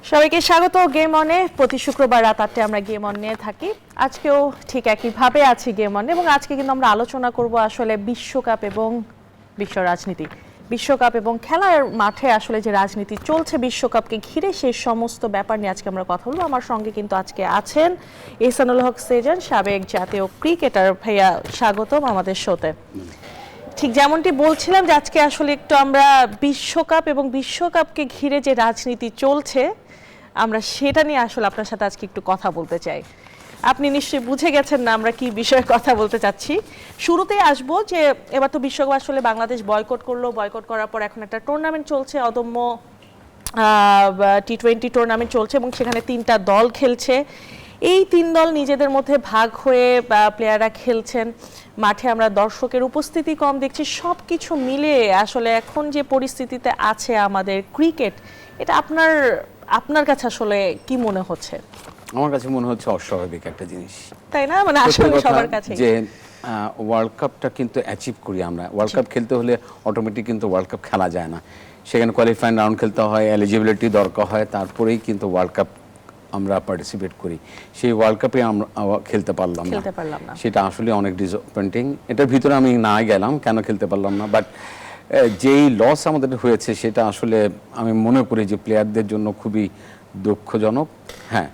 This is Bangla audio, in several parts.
সবাইকে স্বাগত গেম অনে। প্রতি শুক্রবার রাত 8টায় আমরা গেম অন নিয়ে থাকি। আজকেও ঠিক একইভাবে আছি গেম অনে, এবং আজকে কিন্তু আমরা আলোচনা করব আসলে বিশ্বকাপ এবং বিশ্ব রাজনীতি। বিশ্বকাপ এবং খেলার মাঠে আসলে যে রাজনীতি চলছে বিশ্বকাপকে ঘিরে, সেই সমস্ত ব্যাপার নিয়ে আজকে আমরা কথা বলবো। আমার সঙ্গে কিন্তু আজকে আছেন এহসানুল হক সেজান, সাবেক জাতীয় ক্রিকেটার। ভাইয়া স্বাগতম আমাদের শোতে। ঠিক যেমনটি বলছিলাম যে আজকে আসলে একটু আমরা বিশ্বকাপ এবং বিশ্বকাপকে ঘিরে যে রাজনীতি চলছে আমরা সেটা নিয়ে আসলে আপনার সাথে আজকে একটু কথা বলতে চাই। আপনি নিশ্চয়ই বুঝে গেছেন না আমরা কি বিষয়ে কথা বলতে চাচ্ছি। শুরুতেই আসবো যে এবার তো বিশ্বকাপ আসলে বাংলাদেশ বয়কট করলো। বয়কট করার পর এখন একটা টুর্নামেন্ট চলছে, অদম্য টি-20 টুর্নামেন্ট চলছে, এবং সেখানে 3টা দল খেলছে। এই 3 দল নিজেদের মধ্যে ভাগ হয়ে প্লেয়াররা খেলছেন। মাঠে আমরা দর্শকের উপস্থিতি কম দেখছি। সব কিছু মিলে আসলে এখন যে পরিস্থিতিতে আছে আমাদের ক্রিকেট, এটা আপনার কাছে আসলে কি মনে হচ্ছে? আমার কাছে মনে হচ্ছে অস্বাভাবিক একটা জিনিস, তাই না? মানে আসলে সবার কাছে যে ওয়ার্ল্ড কাপটা কিন্তু অ্যাচিভ করি আমরা। ওয়ার্ল্ড কাপ খেলতে হলে অটোমেটিক কিন্তু ওয়ার্ল্ড কাপ খেলা যায় না, সেখানে কোয়ালিফাইং রাউন্ড খেলতে হয়, এলিজিবিলিটি দরকার হয়, তারপরেই কিন্তু ওয়ার্ল্ড কাপ আমরা পার্টিসিপেট করি। সেই ওয়ার্ল্ড কাপে আমরা খেলতে পারলাম না, সেটা আসলে অনেক ডিসঅ্যাপয়েন্টিং। এটার ভিতরে আমি না গেলাম কেন খেলতে পারলাম না, বাট যেই লস আমাদের হয়েছে সেটা আসলে আমি মনে করি যে প্লেয়ারদের জন্য খুবই দুঃখজনক। হ্যাঁ,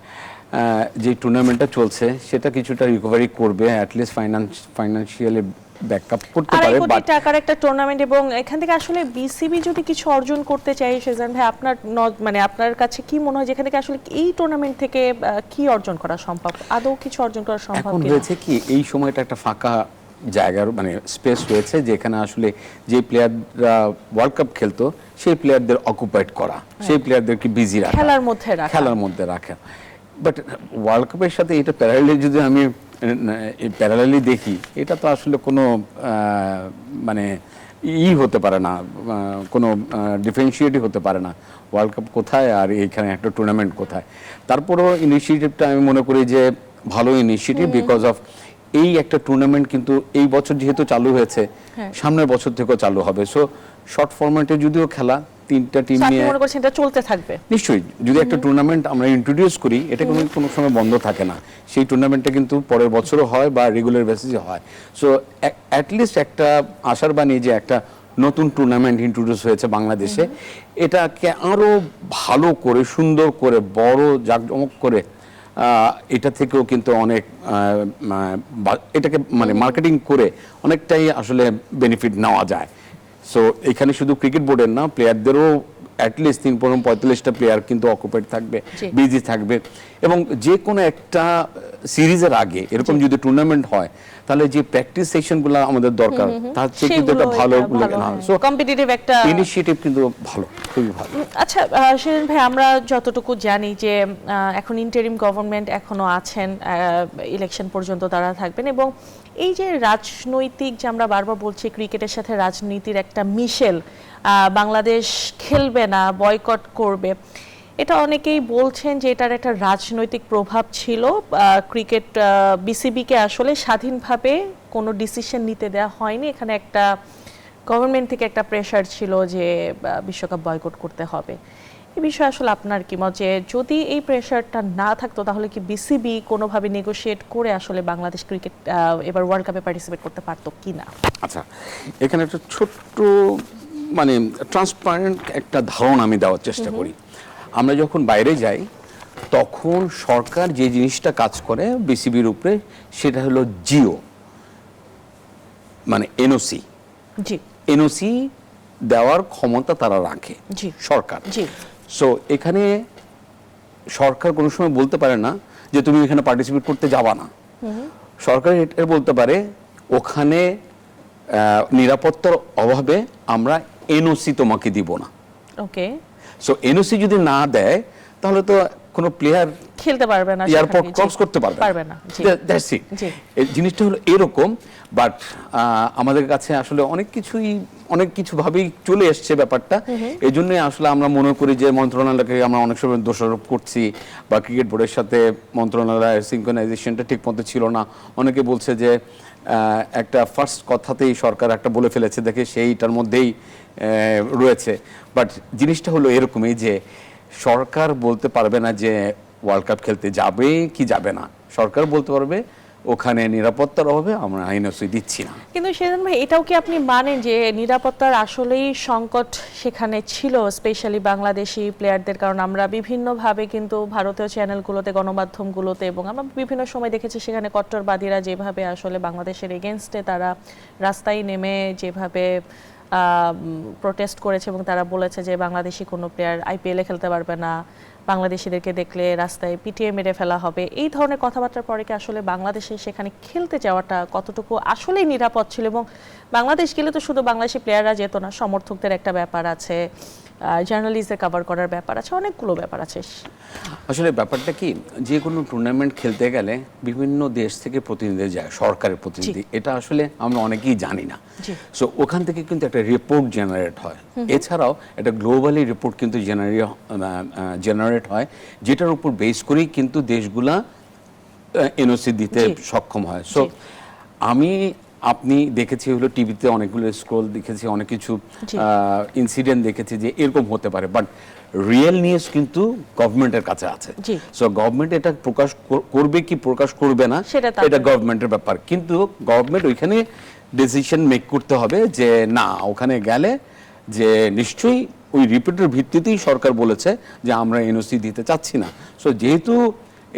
যে টুর্নামেন্টটা চলছে সেটা কিছুটা রিকভারি করবে, অ্যাটলিস্ট ফাইন্যান্সিয়ালি ব্যাকআপ করতে পারে। কোটি টাকার একটা টুর্নামেন্ট, এবং এখান থেকে আসলে বিসিবি যদি কিছু অর্জন করতে চায়, সেজান ভাই আপনার মানে আপনার কাছে কি মনে হয় যেখান থেকে আসলে এই টুর্নামেন্ট থেকে কি অর্জন করা সম্ভব? আদৌ কিছু অর্জন করা সম্ভব? এখন হয়েছে কি, এই সময়টা একটা ফাঁকা জায়গার মানে স্পেস রয়েছে যেখানে আসলে যে প্লেয়াররা ওয়ার্ল্ড কাপ খেলতো সেই প্লেয়ারদের অকুপাইড করা, সেই প্লেয়ারদেরকে বিজি রাখা, খেলার মধ্যে রাখা। বাট ওয়ার্ল্ড কাপের সাথে এটা প্যারালালি যদি আমি প্যারালালি দেখি, এটা তো আসলে কোনো মানে হতে পারে না, কোনো ডিফারেন্সিয়েটই হতে পারে না। ওয়ার্ল্ড কাপ কোথায় আর এইখানে একটা টুর্নামেন্ট কোথায়? তারপরেও ইনিশিয়েটিভটা আমি মনে করি যে ভালো ইনিশিয়েটিভ, বিকজ অফ এই একটা টুর্নামেন্ট কিন্তু এই বছর যেহেতু চালু হয়েছে, সামনের বছর থেকেও চালু হবে। সো শর্ট ফরম্যাটে যদিও খেলা, 3টা টিম নিয়ে মনে করছেন এটা চলতে থাকবে। নিশ্চয়ই যদি একটা টুর্নামেন্ট আমরা ইন্ট্রোডিউস করি, এটা কোনো সময় বন্ধ থাকে না। সেই টুর্নামেন্টটা কিন্তু পরের বছরও হয় বা রেগুলার বেসিসে হয়। সো অ্যাটলিস্ট একটা আশার বাণী যে একটা নতুন টুর্নামেন্ট ইন্ট্রোডিউস হয়েছে বাংলাদেশে, এটাকে আরো ভালো করে, সুন্দর করে, বড় জাঁকজমক করে এটা থেকেও কিন্তু অনেক এটাকে মানে মার্কেটিং করে অনেকটাই আসলে বেনিফিট নেওয়া যায়। সো এখানে শুধু ক্রিকেট বোর্ডের না, প্লেয়ারদেরও অ্যাটলিস্ট ৩-৪৫টা প্লেয়ার কিন্তু অকুপাইড থাকবে, বিজি থাকবে। এবং যে কোনো একটা সিরিজের আগে এরকম যদি টুর্নামেন্ট হয়, তাহলে যে প্র্যাকটিস সেশনগুলো আমাদের দরকার, তার চেয়ে কিন্তু এটা ভালো সো কম্পিটিটিভ একটা ইনিশিয়েটিভ কিন্তু ভালো, খুবই ভালো। আচ্ছা শিরিন ভাই, আমরা যতটুকু জানি যে এখন ইন্টারিম গভর্নমেন্ট এখনো আছেন, ইলেকশন পর্যন্ত তারা থাকবেন, এবং এই যে রাজনৈতিক যে আমরা বারবার বলছি ক্রিকেটের সাথে রাজনীতির একটা মিশেল, বাংলাদেশ খেলবে না, বয়কট করবে, এটা অনেকেই বলছেন যে এটার একটা রাজনৈতিক প্রভাব ছিল। ক্রিকেট বিসিবিকে আসলে স্বাধীনভাবে কোনো ডিসিশন নিতে দেওয়া হয়নি, এখানে একটা গভর্নমেন্ট থেকে একটা প্রেশার ছিল যে বিশ্বকাপ বয়কট করতে হবে। এই বিষয়ে আসলে আপনার কি মত, যে যদি এই প্রেশারটা না থাকতো তাহলে কি বিসিবি কোনোভাবে নেগোশিয়েট করে আসলে বাংলাদেশ ক্রিকেট এবার ওয়ার্ল্ড কাপে পার্টিসিপেট করতে পারতো কিনা? আচ্ছা, এখানে একটা ছোট্ট মানে ট্রান্সপারেন্ট একটা ধারণা আমি দেওয়ার চেষ্টা করি। আমরা যখন বাইরে যাই তখন সরকার যে জিনিসটা কাজ করে বিসিবির উপরে, সেটা হলো জিও, মানে এনওসি দেওয়ার ক্ষমতা তারা রাখে সরকার। সো এখানে সরকার কোনো সময় বলতে পারে না যে তুমি এখানে পার্টিসিপেট করতে যাবা না। সরকার এটা বলতে পারে ওখানে নিরাপত্তার অভাবে আমরা এনওসি তোমাকে দিব না। ওকে, সো এনওসি যদি না দেয় তাহলে তো কোনো প্লেয়ার খেলতে পারবে না, এয়ারপোর্ট ক্রস করতে পারবে না। That's it. এই জিনিসটা হলো এরকম। বাট আমাদের কাছে আসলে অনেক কিছু ভাবেই চলে এসছে ব্যাপারটা। এই জন্যই আসলে আমরা মনে করি যে মন্ত্রণালয়কে আমরা অনেক সময় দোষারোপ করছি, বা ক্রিকেট বোর্ডের সাথে মন্ত্রণালয়ের সিনক্রোনাইজেশনটা ঠিক মতো ছিল না। অনেকে বলছে যে একটা ফার্স্ট কথাতেই সরকার একটা বলে ফেলেছে, দেখে সেইটার মধ্যেই রয়েছে। বাট জিনিসটা হলো এরকমই যে সরকার বলতে পারবে না যে ওয়ার্ল্ড কাপ খেলতে যাবে কি যাবে না। সরকার বলতে পারবে ওখানে নিরাপত্তার অভাবে আমরা এনওসি দিচ্ছি না। কিন্তু সেদিন ভাই এটাও কি আপনি মানেন যে নিরাপত্তার আসলেই সংকট সেখানে ছিল, স্পেশালি বাংলাদেশি প্লেয়ারদের? কারণ আমরা বিভিন্নভাবে কিন্তু ভারতীয় চ্যানেলগুলোতে, গণমাধ্যমগুলোতে এবং আমরা বিভিন্ন সময় দেখেছি সেখানে কট্টরবাদীরা যেভাবে আসলে বাংলাদেশের এগেনস্টে তারা রাস্তায় নেমে যেভাবে প্রোটেস্ট করেছে এবং তারা বলেছে যে বাংলাদেশি কোনো প্লেয়ার আইপিএলে খেলতে পারবে না, বাংলাদেশিদেরকে দেখলে রাস্তায় পিটিয়ে মেরে ফেলা হবে। এই ধরনের কথাবার্তার পরে কি আসলে বাংলাদেশে সেখানে খেলতে যাওয়াটা কতটুকু আসলেই নিরাপদ ছিল? এবং বাংলাদেশ গেলে তো শুধু বাংলাদেশি প্লেয়াররা যেত না, সমর্থকদের একটা ব্যাপার আছে, জার্নালিস্টদের কভার করার ব্যাপার আছে, অনেকগুলো ব্যাপার আছে। আসলে ব্যাপারটা কি, যে কোনো টুর্নামেন্ট খেলতে গেলে বিভিন্ন দেশ থেকে প্রতিনিধি যায়, সরকারের প্রতিনিধি, এটা আসলে আমরা অনেকেই জানি না। সো ওখান থেকে কিন্তু একটা রিপোর্ট জেনারেট হয়। এছাড়াও একটা গ্লোবালি রিপোর্ট কিন্তু জেনারেট হয়, যেটার উপর বেস করেই কিন্তু দেশগুলা এনওসি দিতে সক্ষম হয়। সো আপনি দেখেছি হলো টিভিতে অনেকগুলো স্ক্রোল দেখেছি, অনেক কিছু ইনসিডেন্ট দেখেছি যে এরকম হতে পারে, বাট রিয়েল নিউজ কিন্তু গভর্নমেন্টের কাছে আছে। সো গভর্নমেন্ট এটা প্রকাশ করবে কি প্রকাশ করবে না এটা গভর্নমেন্টের ব্যাপার, কিন্তু গভর্নমেন্ট ওইখানে ডিসিশন মেক করতে হবে যে না, ওখানে গেলে যে নিশ্চয়ই ওই রিপোর্টের ভিত্তিতেই সরকার বলেছে যে আমরা এনওসি দিতে চাচ্ছি না। সো যেহেতু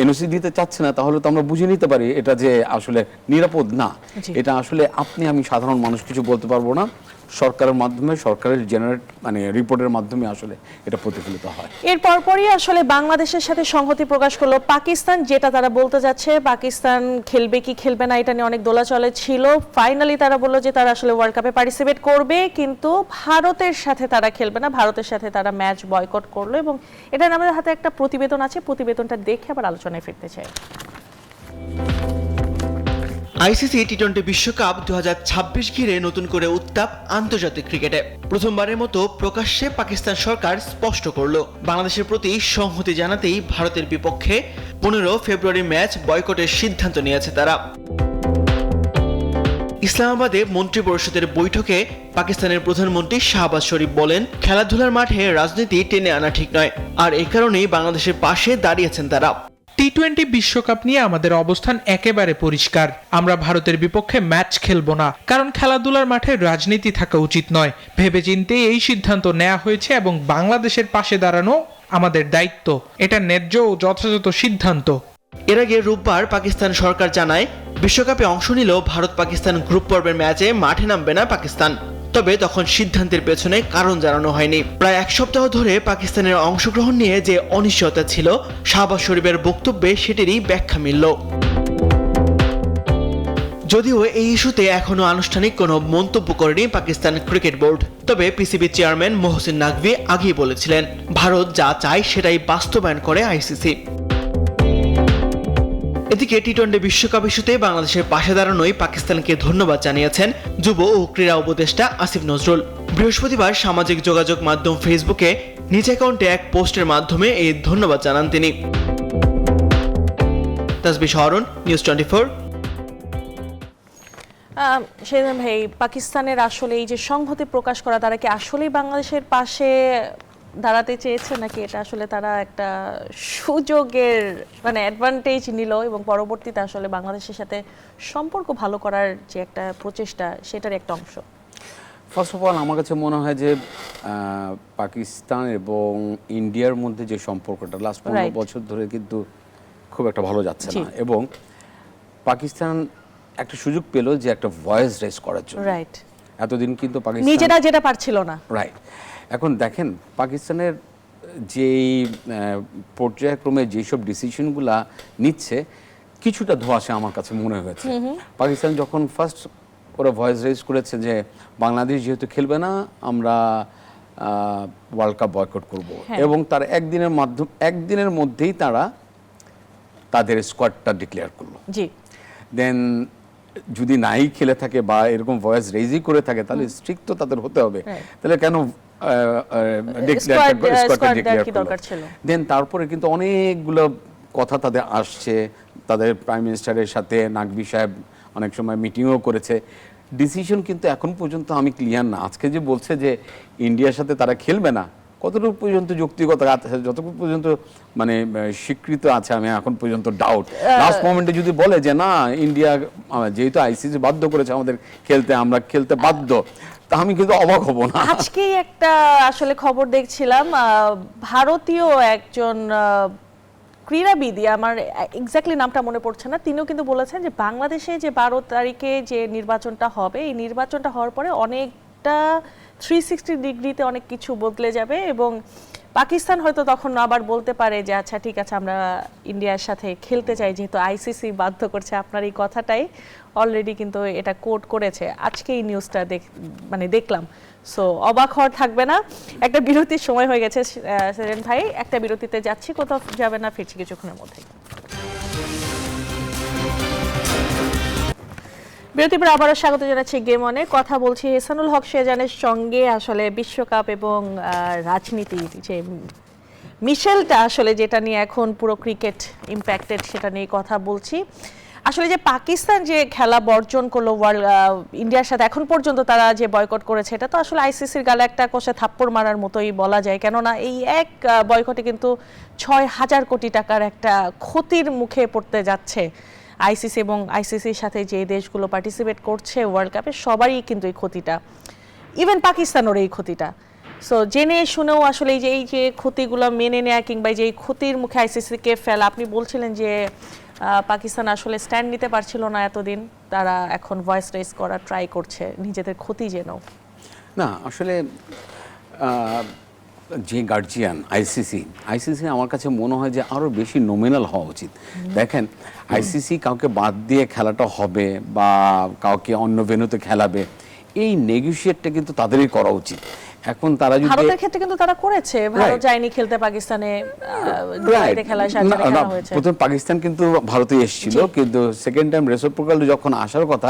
এনওসি দিতে চাচ্ছে না, তাহলে তো আমরা বুঝে নিতে পারি এটা যে আসলে নিরাপদ না। এটা আসলে আমি সাধারণ মানুষ কিছু বলতে পারবো না, সরকারের মাধ্যমে, সরকারের জেনারেট রিপোর্টের মাধ্যমে আসলে এটা প্রতিফলিত হয়। এর পরপরই আসলে বাংলাদেশের সাথে সংহতি প্রকাশ করলো পাকিস্তান, যেটা তারা বলতে যাচ্ছে পাকিস্তান খেলবে কি খেলবে না এটা নিয়ে অনেক দোলাচলে ছিল। ফাইনালি তারা বললো যে তারা আসলে ওয়ার্ল্ড কাপে পার্টিসিপেট করবে, কিন্তু ভারতের সাথে তারা খেলবে না, ভারতের সাথে তারা ম্যাচ বয়কট করলো। এবং এটা আমাদের হাতে একটা প্রতিবেদন আছে, প্রতিবেদনটা দেখে আবার আলোচনায় ফিরতে চাই। আইসিসি টি-20 বিশ্বকাপ 2026 ঘিরে নতুন করে উত্তাপ আন্তর্জাতিক ক্রিকেটে। প্রথমবারের মতো প্রকাশ্যে পাকিস্তান সরকার স্পষ্ট করল বাংলাদেশের প্রতি সংহতি জানাতেই ভারতের বিপক্ষে 15 ফেব্রুয়ারি ম্যাচ বয়কটের সিদ্ধান্ত নিয়েছে তারা। ইসলামাবাদে মন্ত্রিপরিষদের বৈঠকে পাকিস্তানের প্রধানমন্ত্রী শাহবাজ শরীফ বলেন, খেলাধুলার মাঠে রাজনীতি টেনে আনা ঠিক নয়, আর এই কারণেই বাংলাদেশের পাশে দাঁড়িয়েছেন তারা। টি-20 বিশ্বকাপ নিয়ে আমাদের অবস্থান একেবারে পরিষ্কার। আমরা ভারতের বিপক্ষে ম্যাচ খেলবো না, কারণ খেলাধুলার মাঠে রাজনীতি থাকা উচিত নয়। ভেবেচিন্তে এই সিদ্ধান্ত নেওয়া হয়েছে এবং বাংলাদেশের পাশে দাঁড়ানো আমাদের দায়িত্ব। এটা ন্যায্য ও যথাযথ সিদ্ধান্ত। এর আগে রোববার পাকিস্তান সরকার জানায়, বিশ্বকাপে অংশ নিলেও ভারত পাকিস্তান গ্রুপ পর্বের ম্যাচে মাঠে নামবে না পাকিস্তান। তবে তখন সিদ্ধান্তের পেছনে কারণ জানানো হয়নি। প্রায় এক সপ্তাহ ধরে পাকিস্তানের অংশগ্রহণ নিয়ে যে অনিশ্চয়তা ছিল, শাহবাজ শরীফের বক্তব্যে সেটিরই ব্যাখ্যা মিলল। যদিও এই ইস্যুতে এখনো আনুষ্ঠানিক কোনো মন্তব্য করেনি পাকিস্তান ক্রিকেট বোর্ড, তবে পিসিবি চেয়ারম্যান মোহসিন নাকভি আগেই বলেছিলেন, ভারত যা চায় সেটাই বাস্তবায়ন করে আইসিসি। এদিকে টি-20 বিশ্বকাপ ইস্যুতে বাংলাদেশের পাশে দাঁড়ানোই পাকিস্তানকে ধন্যবাদ জানিয়েছেন যুব ও ক্রীড়া উপদেষ্টা আসিফ নজরুল। বৃহস্পতিবার সামাজিক যোগাযোগ মাধ্যম ফেসবুকে নিজ অ্যাকাউন্টে এক পোস্টের মাধ্যমে এই ধন্যবাদ জানান তিনি। তাসবিহ শহরন, নিউজ 24। সেদিন ভাই, পাকিস্তানের আসলে এই যে সংহতি প্রকাশ করা, তারা কি আসলেই বাংলাদেশের পাশে দাঁড়াতে চেয়েছে, নাকি এটা আসলে তারা একটা সুযোগের অ্যাডভান্টেজ নিল এবং পরবর্তীতে আসলে বাংলাদেশের সাথে সম্পর্ক ভালো করার যে একটা প্রচেষ্টা সেটার একটা অংশ? ফার্স্ট অফ অল আমার কাছে মনে হয় যে পাকিস্তান এবং ইন্ডিয়ার মধ্যে যে সম্পর্কটা লাস্ট 15 বছর ধরে কিন্তু খুব একটা ভালো যাচ্ছে না, এবং পাকিস্তান একটা সুযোগ পেল যে একটা ভয়েস রেজ করার জন্য। রাইট। এতদিন কিন্তু পাকিস্তান নিজেরা যেটা পারছিল না। রাইট। এখন দেখেন পাকিস্তানের যেই পর্যায়ক্রমে যেসব ডিসিশনগুলা নিচ্ছে, কিছুটা ধোঁয়াশা আমার কাছে মনে হয়েছে। পাকিস্তান যখন ফার্স্ট ওরা ভয়েস রেজ করেছে যে বাংলাদেশ যেহেতু খেলবে না, আমরা ওয়ার্ল্ড কাপ বয়কট করব, এবং তার একদিনের মধ্যেই তারা তাদের স্কোয়াডটা ডিক্লেয়ার করলো। দেন যদি নাই খেলে থাকে বা এরকম ভয়েস রেজই করে থাকে, তাহলে স্ট্রিক্ট তো তাদের হতে হবে। তাহলে কেন দেন তারপরে কিন্তু অনেকগুলো কথা তাদের আসছে, তাদের প্রাইম মিনিস্টারের সাথে নাকভি সাহেব অনেক সময় মিটিংও করেছে। ডিসিশন কিন্তু এখন পর্যন্ত আমি ক্লিয়ার না। আজকে যে বলছে যে ইন্ডিয়ার সাথে তারা খেলবে না, কতটুকু পর্যন্ত যৌক্তিকতা আছে, যতটুকু পর্যন্ত মানে স্বীকৃত আছে, আমি এখন পর্যন্ত ডাউট। লাস্ট মোমেন্টে যদি বলে যে না ইন্ডিয়া যেহেতু আইসিসি বাধ্য করেছে আমাদের খেলতে, আমরা খেলতে বাধ্য, তা আমি কিন্তু অবাক হব না। আজকেই একটা আসলে খবর দেখছিলাম, ভারতীয় একজন ক্রীড়াবিদ, আমার এক্স্যাক্টলি নামটা মনে পড়ছে না, তিনিও কিন্তু বলেছেন যে বাংলাদেশে যে 12 তারিখে যে নির্বাচনটা হবে, এই নির্বাচনটা হওয়ার পরে অনেকটা 360 ডিগ্রিতে অনেক কিছু বদলে যাবে এবং পাকিস্তান হয়তো তখন আবার বলতে পারে যে আচ্ছা ঠিক আছে আমরা ইন্ডিয়ার সাথে খেলতে চাই, যেহেতু আইসিসি বাধ্য করছে। আপনার এই কথাটাই অলরেডি কিন্তু এটা কোট করেছে, আজকে এই নিউজটা মানে দেখলাম। সো অবাক হওয়ার থাকবে না। একটা বিরতির সময় হয়ে গেছে সেরেন ভাই, একটা বিরতিতে যাচ্ছি, কোথাও যাবে না, ফিরছি কিছুক্ষণের মধ্যেই। বিরতির পর আবারও স্বাগত জানাচ্ছি গেম অনে। কথা বলছি এহসানুল হক শেজানের সঙ্গে আসলে বিশ্বকাপ এবং রাজনীতির যে মিশেলটা আসলে যেটা নিয়ে এখন পুরো ক্রিকেট ইম্প্যাক্টেড, সেটা নিয়ে কথা বলছি। আসলে যে পাকিস্তান যে খেলা বর্জন করলো ইন্ডিয়ার সাথে, এখন পর্যন্ত তারা যে বয়কট করেছে, এটা তো আসলে আইসিসির গালে একটা কষে থাপ্পড় মারার মতোই বলা যায়। কেননা এই এক বয়কটে কিন্তু 6,000 কোটি টাকার একটা ক্ষতির মুখে পড়তে যাচ্ছে আইসিসি, এবং আইসিসির সাথে যে দেশগুলো পার্টিসিপেট করছে ওয়ার্ল্ড কাপে সবারই কিন্তু এই ক্ষতিটা, ইভেন পাকিস্তানেরও এই ক্ষতিটা। সো জেনে শুনেও আসলে এই যে ক্ষতিগুলো মেনে নেয়া কিংবা যে এই ক্ষতির মুখে আইসিসিকে ফেলা, আপনি বলছিলেন যে পাকিস্তান আসলে স্ট্যান্ড নিতে পারছিল না এতদিন, তারা এখন ভয়েস রেজ করার ট্রাই করছে নিজেদের ক্ষতি জেনেও। না আসলে যে গার্জিয়ান আইসিসি আমার কাছে মনে হয় যে আরও বেশি নমিনাল হওয়া উচিত। দেখেন আইসিসি কাউকে বাদ দিয়ে খেলাটা হবে বা কাউকে অন্য ভেন্যুতে খেলাবে, এই নেগোশিয়েটটা কিন্তু তাদেরই করা উচিত। এখন তারা যদি ভারতের ক্ষেত্রে কিন্তু তারা করেছে, ভারত যায়নি খেলতে পাকিস্তানে, দুবাইতে খেলা হয়েছে। প্রথম পাকিস্তান কিন্তু ভারতে এসেছিল, কিন্তু সেকেন্ড টাইম রেসিপ্রোকাল যখন আসার কথা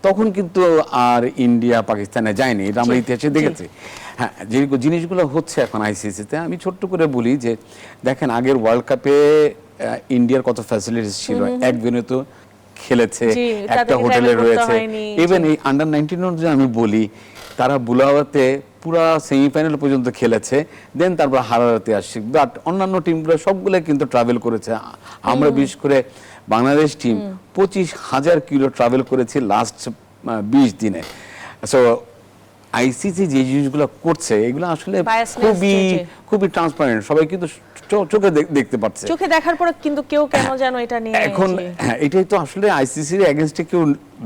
তখন কিন্তু আর ইন্ডিয়া পাকিস্তানে যায়নি, এটা আমরা ইতিহাসে দেখেছি। হ্যাঁ, যে জিনিসগুলো হচ্ছে এখন আইসিসিতে, আমি ছোট্ট করে বলি যে দেখেন আগের ওয়ার্ল্ড কাপে ইন্ডিয়ার কত ফ্যাসিলিটিস ছিল, এক ভেন্যুতে খেলেছে, একটা হোটেলে রয়েছে। ইভেন এই আন্ডার 19 যদি আমি বলি, তারা বুলাওয়াতে পুরা সেমিফাইনাল পর্যন্ত খেলেছে, দেন তারপর হারারাতে আসছে। বাট অন্যান্য টিমগুলো সবগুলো কিন্তু ট্রাভেল করেছে। আমরা বিশেষ করে বাংলাদেশ টিম 25,000 কিলো ট্রাভেল করেছি লাস্ট 20 দিনে। সো আইসিসি যে জিনিসগুলো করছে এগুলো আসলে খুবই ট্রান্সপারেন্ট, সবাই কিন্তু চোখে দেখতে পাচ্ছে। চোখে দেখার পরে কিন্তু কেউ কেন যেন এটা নিয়ে এখন এটাই তো আসলে আইসিসির এগেইনস্টে কেউ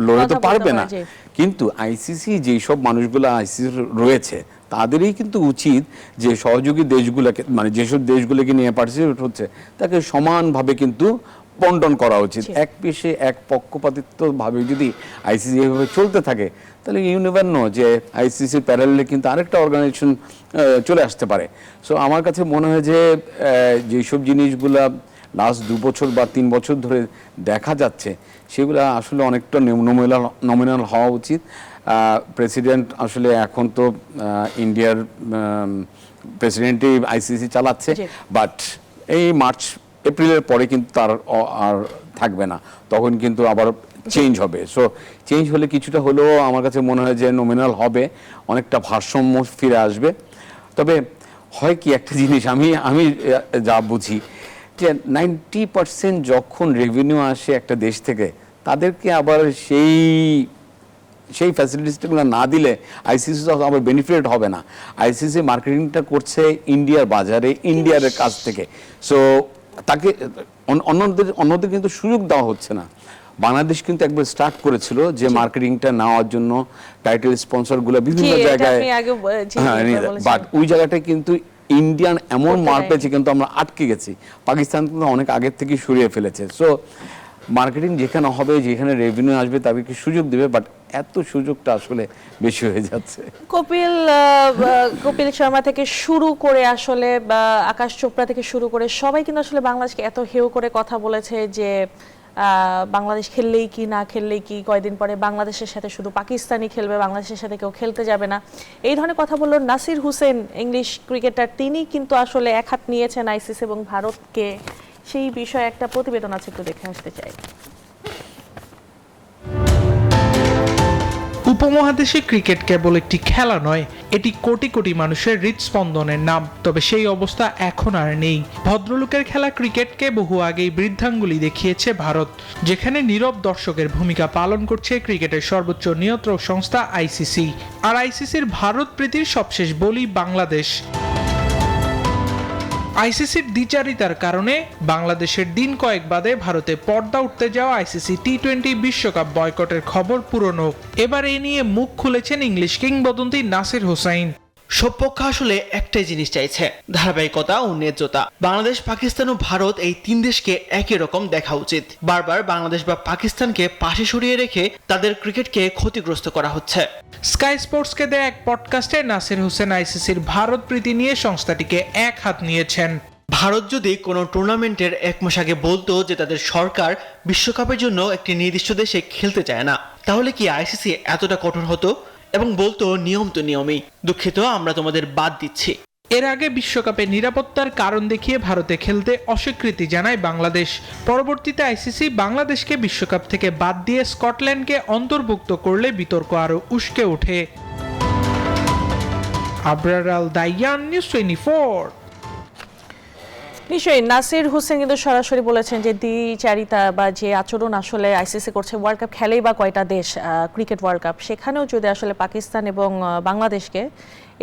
লড়ে তো পারবে না, কিন্তু আইসিসি যেই সব মানুষগুলো আইসিসি রয়েছে তাদেরই কিন্তু উচিত যে সহযোগী দেশগুলোকে, মানে যেসব দেশগুলোকে নিয়ে পার্টিসিপেট হচ্ছে তাকে সমানভাবে কিন্তু বন্টন করা উচিত। এক পেশে এক পক্ষপাতিত্ব ভাবে যদি আইসিসি এভাবে চলতে থাকে, তাহলে ইউ নেভার নো যে আইসিসি প্যারালেলে কিন্তু আরেকটা অর্গানাইজেশন চলে আসতে পারে। সো আমার কাছে মনে হয় যে যেসব জিনিসগুলা লাস্ট 2 বছর বা 3 বছর ধরে দেখা যাচ্ছে, সেগুলো আসলে অনেকটা নমিনাল হওয়া উচিত। প্রেসিডেন্ট আসলে এখন তো ইন্ডিয়ার প্রেসিডেন্টই আইসিসি চালাচ্ছে, বাট এই মার্চ এপ্রিলের পরে কিন্তু তার আর থাকবে না, তখন কিন্তু আবার চেঞ্জ হবে। সো চেঞ্জ হলে কিছুটা হলেও আমার কাছে মনে হয় যে নমিনাল হবে, অনেকটা ভারসাম্য ফিরে আসবে। তবে হয় কি একটা জিনিস আমি যা বুঝি যে 90% যখন রেভিনিউ আসে একটা দেশ থেকে, তাদেরকে আবার সেই ফ্যাসিলিটিসগুলো না দিলে আইসিসি আবার বেনিফিট হবে না। আইসিসি মার্কেটিংটা করছে ইন্ডিয়ার বাজারে, ইন্ডিয়ার কাছ থেকে। সো তাকে অন্যদের কিন্তু সুযোগ দেওয়া হচ্ছে না। বাংলাদেশ কিন্তু একবার স্টার্ট করেছিল যে মার্কেটিংটা নেওয়ার জন্য টাইটেল স্পন্সরগুলো বিভিন্ন জায়গায়, বাট ওই জায়গাটায় কিন্তু ইন্ডিয়ান এমন মার পেয়েছে কিন্তু আমরা আটকে গেছি। পাকিস্তান কিন্তু অনেক আগের থেকে সরিয়ে ফেলেছে। সো মার্কেটিং যেখানে হবে, যেখানে রেভিনিউ আসবে তাদেরকে সুযোগ দেবে, বাট এত সুযোগটা আসলে বেশি হয়ে যাচ্ছে। কপিল শর্মা থেকে শুরু করে আসলে আকাশ চোপড়া থেকে শুরু করে সবাই কিন্তু আসলে বাংলাদেশকে এত হেয় করে কথা বলেছে যে বাংলাদেশ খেললেই কি না খেললেই কি, কয়দিন পরে বাংলাদেশের সাথে শুধু পাকিস্তানি খেলবে, বাংলাদেশের সাথে কেউ খেলতে যাবে না, এই ধরনের কথা বলল নাসির হুসেন, ইংলিশ ক্রিকেটার। তিনি কিন্তু আসলে এক হাত নিয়েছেন আইসিসি এবং ভারতকে। সেই বিষয়ে একটা প্রতিবেদন আছে, একটু দেখে আসতে চাই। উপমহাদেশে ক্রিকেট কেবল একটি খেলা নয়, এটি কোটি কোটি মানুষের হৃদস্পন্দনের নাম। তবে সেই অবস্থা এখন আর নেই। ভদ্রলোকের খেলা ক্রিকেটকে বহু আগেই বৃদ্ধাঙ্গুলি দেখিয়েছে ভারত, যেখানে নীরব দর্শকের ভূমিকা পালন করছে ক্রিকেটের সর্বোচ্চ নিয়ন্ত্রক সংস্থা আইসিসি। আর আইসিসির ভারত প্রীতির সবশেষ বলি বাংলাদেশ। আইসিসির দ্বিচারিতার কারণে বাংলাদেশের দিন কয়েক বাদে ভারতে পর্দা উঠতে যাওয়া আইসিসি টি-20 বিশ্বকাপ বয়কটের খবর পুরনো। এবার এ নিয়ে মুখ খুলেছেন ইংলিশ কিংবদন্তি নাসির হোসাইন। সব পক্ষ আসলে একটাই জিনিস চাইছে, ধারাবাহিকতা ও ন্যায্যতা। বাংলাদেশ, পাকিস্তান ও ভারত এই তিন দেশকে একই রকম দেখা উচিত। বারবার বাংলাদেশ বা পাকিস্তানকে পাশে সরিয়ে রেখে তাদের ক্রিকেটকে ক্ষতিগ্রস্ত করা হচ্ছে। স্কাই স্পোর্টসকে দেয়া এক পডকাস্টে নাসির হোসেন আইসিসির ভারত প্রীতি নিয়ে সংস্থাটিকে এক হাত নিয়েছেন। ভারত যদি কোনো টুর্নামেন্টের এক মাস আগে বলতো যে তাদের সরকার বিশ্বকাপের জন্য একটি নির্দিষ্ট দেশে খেলতে চায় না, তাহলে কি আইসিসি এতটা কঠোর হতো এবং বলতো নিয়ম তো নিয়মই, দুঃখিত আমরা তোমাদের বাদ দিচ্ছি। এর আগে বিশ্বকাপে নিরাপত্তার কারণ দেখিয়ে ভারতে খেলতে অস্বীকৃতি জানায় বাংলাদেশ। পরবর্তীতে আইসিসি বাংলাদেশকে বিশ্বকাপ থেকে বাদ দিয়ে স্কটল্যান্ডকে অন্তর্ভুক্ত করলে বিতর্ক আরো উস্কে ওঠে। আবরার আল দাইয়ান, নিউজ 24। নিশ্চয়ই নাসির হোসেন কিন্তু সরাসরি বলেছেন যে দ্বিচারিতা বা যে আচরণ আসলে আইসিসি করছে, ওয়ার্ল্ড কাপ খেলেই বা কয়টা দেশ ক্রিকেট ওয়ার্ল্ড কাপ, সেখানেও যদি আসলে পাকিস্তান এবং বাংলাদেশকে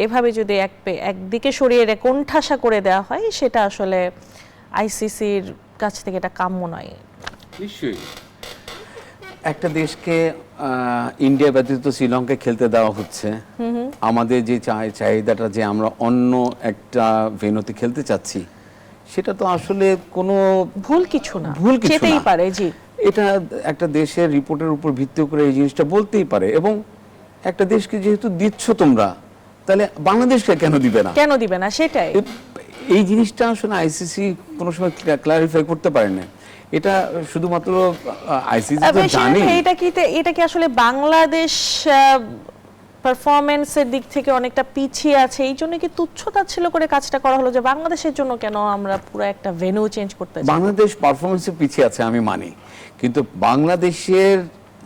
এভাবে যদি একদিকে সরিয়ে কোণঠাসা করে দেওয়া হয়, সেটা আসলে আইসিসির কাছ থেকে এটা কাম্য নয়। নিশ্চয়ই একটা দেশকে ইন্ডিয়া ব্যতীত শ্রীলঙ্কায় খেলতে দেওয়া হচ্ছে। আমাদের যে চাহিদাটা যে আমরা অন্য একটা ভেন্যুতে খেলতে চাচ্ছি, সেটা তো আসলে কোনো ভুল কিছু না, ভুল কিছু যেতেই না। পারে। জি, এটা একটা দেশের রিপোর্টের উপর ভিত্তি করে এই জিনিসটা বলতেই পারে। এবং একটা দেশকে যেহেতু দিচ্ছ তোমরা, তাহলে বাংলাদেশকে কেন দিবে না? কেন দিবে না সেটাই। এই জিনিসটা আসলে আইসিসি কোনো সময় ক্লারিফাই করতে পারে না। এটা শুধুমাত্র আইসিসি তো জানে। এটা কি আসলে বাংলাদেশ পারফরমেন্সের দিক থেকে অনেকটা পিছিয়ে আছে, এই জন্য কি তুচ্ছতাচ্ছিল্য করে কাজটা করা হলো যে বাংলাদেশের জন্য কেন আমরা পুরো একটা ভেন্যু চেঞ্জ করতে চাই? বাংলাদেশ পারফরমেন্সে পিছিয়ে আছে আমি মানি, কিন্তু বাংলাদেশের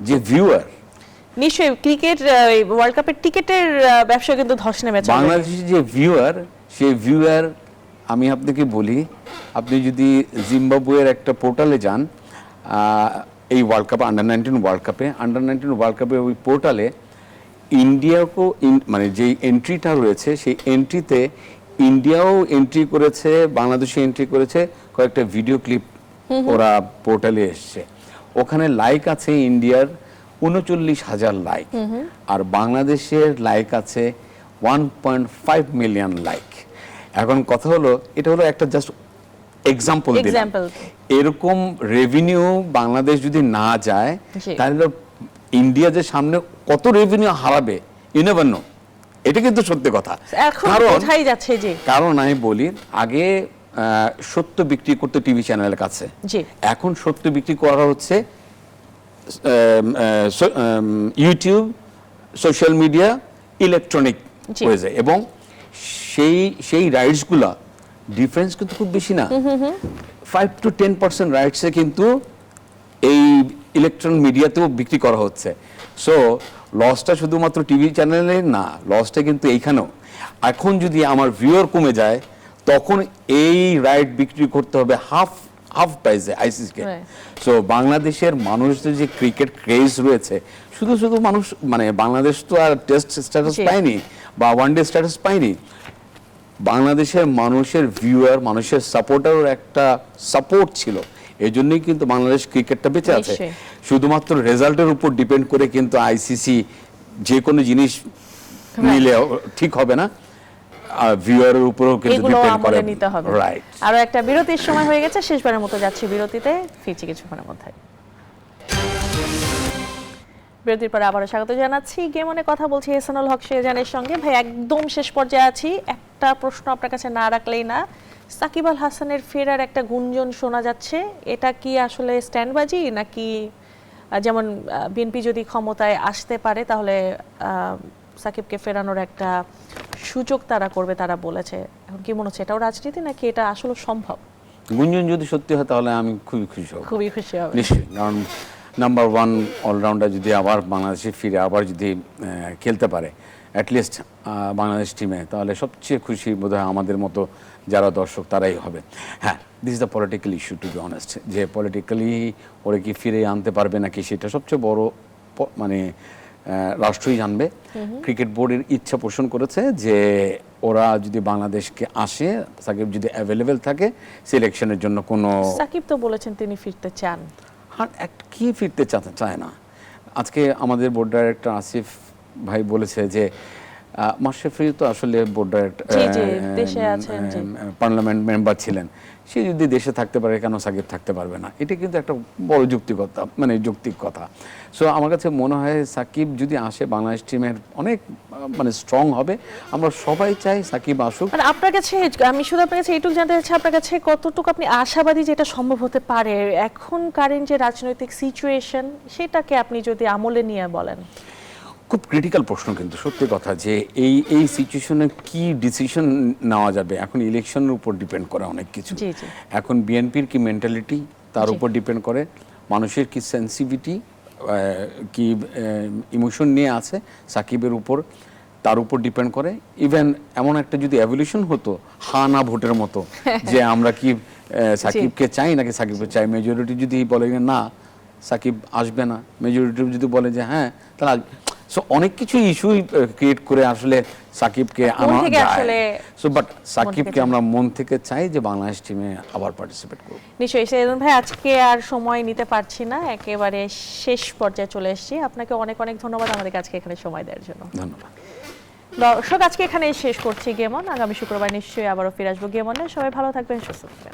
যে ভিউয়ার, নিশ্চয়ই ক্রিকেট ওয়ার্ল্ড কাপের টিকেটের ব্যবসা কিন্তু ধস নেমেছে। বাংলাদেশের যে ভিউয়ার, সেই ভিউয়ার আমি আপনাকে বলি, আপনি যদি জিম্বাবুয়ের একটা পোর্টালে যান, এই ওয়ার্ল্ড কাপ আন্ডার 19 ওয়ার্ল্ড কাপে ওই পোর্টালে ইন্ডিয়াকেও মানে যে এন্ট্রিটা রয়েছে, সেই এন্ট্রিতে ইন্ডিয়াও এন্ট্রি করেছে, বাংলাদেশে এন্ট্রি করেছে, কয়েকটা ভিডিও ক্লিপ ওরা পোর্টালে এসছে। ওখানে লাইক আছে ইন্ডিয়ার 39,000 লাইক, আর বাংলাদেশের লাইক আছে 1.5 মিলিয়ন লাইক। এখন কথা হলো, এটা হলো একটা জাস্ট এক্সাম্পল দিলাম। এরকম রেভিনিউ বাংলাদেশ যদি না যায়, তাহলে ইন্ডিয়া যে সামনে কত রেভিনিউ হারাবে ইউ নেভার নো। এটা কিন্তু সত্যি কথা। কারণ আমি বলি, আগে সত্য বিক্রি করতে টিভি চ্যানেলের কাছে, এখন সত্য বিক্রি করা হচ্ছে ইউটিউব, সোশ্যাল মিডিয়া, ইলেকট্রনিক হয়ে যায়। এবং সেই রাইটসগুলা ডিফারেন্স কিন্তু খুব বেশি না, 5 to 10% রাইটসে কিন্তু এই ইলেকট্রনিক মিডিয়াতেও বিক্রি করা হচ্ছে। সো লসটা শুধুমাত্র টিভি চ্যানেলে না, লসটা কিন্তু এইখানেও। এখন যদি আমার ভিউয়ার কমে যায়, তখন এই রাইট বিক্রি করতে হবে হাফ প্রাইসে আইসিসিকে। সো বাংলাদেশের মানুষদের যে ক্রিকেট ক্রেজ রয়েছে, শুধু মানুষ মানে বাংলাদেশ তো আর টেস্ট স্ট্যাটাস পায়নি বা ওয়ানডে স্ট্যাটাস পায়নি, বাংলাদেশের মানুষের ভিউয়ার, মানুষের সাপোর্টার একটা সাপোর্ট ছিল। এই জন্যই কিন্তু বাংলাদেশ ক্রিকেটটা বেঁচে আছে। শুধুমাত্র রেজাল্টের উপর ডিপেন্ড করে কিন্তু আইসিসি যে কোনো জিনিস নিলে ঠিক হবে না, ভিউয়ারের উপরও কিন্তু ডিপেন্ড করে। রাইট। আরো একটা বিরতির সময় হয়ে গেছে, শেষবারের মতো যাচ্ছি বিরতিতে, ফিরছি কিছুক্ষণের মধ্যে। বিরতির পরে আবারও স্বাগত জানাচ্ছি। গেম অনে কথা বলছি এহসানুল হক শাহজাহানের সঙ্গে। ভাই, একদম শেষ পর্যায়ে আছি, একটা প্রশ্ন আপনার কাছে না রাখলেই না। সাকিব আল হাসানের ফেরার একটা গুঞ্জন শোনা যাচ্ছে, এটা কি আসলে স্ট্যান্ডবাজি, নাকি যেমন বিএনপি যদি ক্ষমতায় আসতে পারে তাহলে সাকিবকে ফেরানোর একটা সুযোগ তারা করবে, তারা বলেছে। এখন কি মনে হচ্ছে, এটাও রাজনীতি নাকি এটা আসলে সম্ভব? গুঞ্জন যদি সত্যি হয় তাহলে আমি খুবই খুশি হব। খুবই খুশি হব নিশ্চয়ই, কারণ নাম্বার 1 অলরাউন্ডার যদি আবার বাংলাদেশে ফিরে আবার যদি খেলতে পারে অ্যাটলিস্ট বাংলাদেশ টিমে, তাহলে সবচেয়ে খুশি বোধহয় আমাদের মতো যারা দর্শক তারাই হবে। হ্যাঁ, this is the political issue to be honest, যে পলিটিক্যালি ওরা কি ফিরে আনতে পারবে নাকি সেটা সবচেয়ে বড় মানে রাষ্ট্রই জানবে। ক্রিকেট বোর্ডের ইচ্ছা পোষণ করেছে যে ওরা যদি বাংলাদেশকে আসে, সাকিব যদি অ্যাভেলেবেল থাকে সিলেকশনের জন্য কোনো, সাকিব তো বলেছেন তিনি ফিরতে চান। আর কি ফিরতে চায় না। আজকে আমাদের বোর্ড ডাইরেক্টর আসিফ ভাই বলেছে যে মাশরাফি তো আসলে বোর্ড ডাইরেক্টর দেশে আছেন, পার্লামেন্ট মেম্বার ছিলেন, সে যদি দেশে থাকতে পারে কেন সাকিব থাকতে পারবে না, এটা কিন্তু একটা বড় যৌক্তিক কথা। সো আমার কাছে মনে হয় সাকিব যদি আসে বাংলাদেশ টিমের অনেক স্ট্রং হবে। আমরা সবাই চাই সাকিব আসুক। মানে আপনার কাছে আমি শুধু আপনার কাছে এইটুকু জানতে চাচ্ছি, আপনার কাছে কতটুকু আপনি আশাবাদী যেটা সম্ভব হতে পারে এখন কারেন্ট যে রাজনৈতিক সিচুয়েশন, সেটাকে আপনি যদি আমলে নিয়ে বলেন। খুব ক্রিটিক্যাল প্রশ্ন, কিন্তু সত্যি কথা যে এই সিচুয়েশনে কি ডিসিশন নেওয়া যাবে এখন ইলেকশনের উপর ডিপেন্ড করে অনেক কিছু। এখন বিএনপির কি মেন্টালিটি তার উপর ডিপেন্ড করে, মানুষের কি সেন্সিটিভিটি কি ইমোশন নিয়ে আছে সাকিবের উপর তার উপর ডিপেন্ড করে। ইভেন এমন একটা যদি এভলিউশন হতো হা না ভোটের মতো যে আমরা কি সাকিবকে চাই নাকি সাকিবকে চাই, মেজরিটি যদি বলে না সাকিব আসবে না, মেজরিটি যদি বলে যে হ্যাঁ তাহলে আসবে। সো অনেক কিছু ইস্যুই ক্রিয়েট করে আসলে সাকিবকে আনা যায়। সো বাট সাকিবকে আমরা মন থেকে চাই যে বাংলাদেশ টিমে আবার পার্টিসিপেট করব। নিশ্চয়ই সেদিন ভাই, আজকে আর সময় নিতে পারছি না, একেবারে শেষ পর্যায়ে চলে এসেছি। আপনাকে অনেক অনেক ধন্যবাদ আমাদের আজকে এখানে সময় দেওয়ার জন্য। ধন্যবাদ দর্শক, আজকে এখানে শেষ করছি গেম অন। আগামী শুক্রবার নিশ্চয়ই আবারও ফিরে আসবো গেম অনে। সবাই ভালো থাকবেন, সুস্থ থাকবেন।